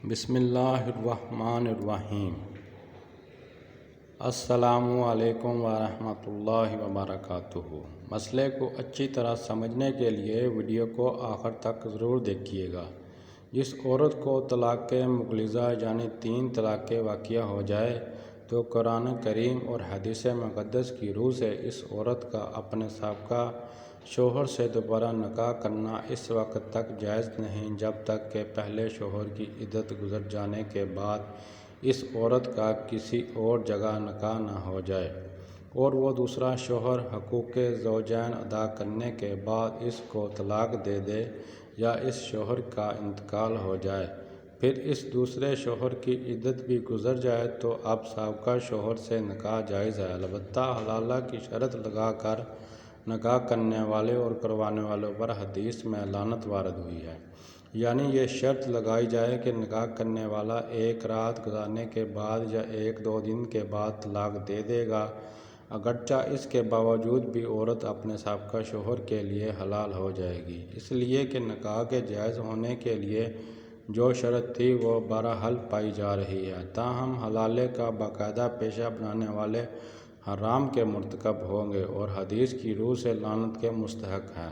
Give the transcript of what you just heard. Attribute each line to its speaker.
Speaker 1: بسم اللہ الرحمن الرحیم۔ السلام علیکم ورحمۃ اللہ وبرکاتہ۔ مسئلے کو اچھی طرح سمجھنے کے لیے ویڈیو کو آخر تک ضرور دیکھیے گا۔ جس عورت کو طلاق مغلظہ یعنی 3 طلاقیں واقع ہو جائے تو قرآن کریم اور حدیث مقدس کی روح سے اس عورت کا اپنے سابقہ شوہر سے دوبارہ نکاح کرنا اس وقت تک جائز نہیں جب تک کہ پہلے شوہر کی عدت گزر جانے کے بعد اس عورت کا کسی اور جگہ نکاح نہ ہو جائے اور وہ دوسرا شوہر حقوق زوجین ادا کرنے کے بعد اس کو طلاق دے دے یا اس شوہر کا انتقال ہو جائے، پھر اس دوسرے شوہر کی عدت بھی گزر جائے تو اب سابقہ شوہر سے نکاح جائز ہے، البتہ حلالہ کی شرط لگا کر نکاح کرنے والے اور کروانے والوں پر حدیث میں لعنت وارد ہوئی ہے۔ یعنی یہ شرط لگائی جائے کہ نکاح کرنے والا ایک رات گزارنے کے بعد یا 1-2 دن کے بعد طلاق دے دے گا، اگرچہ اس کے باوجود بھی عورت اپنے سابقہ شوہر کے لیے حلال ہو جائے گی، اس لیے کہ نکاح کے جائز ہونے کے لیے جو شرط تھی وہ بہرحال پائی جا رہی ہے، تاہم حلالے کا باقاعدہ پیشہ بنانے والے حرام کے مرتکب ہوں گے اور حدیث کی روح سے لعنت کے مستحق ہیں۔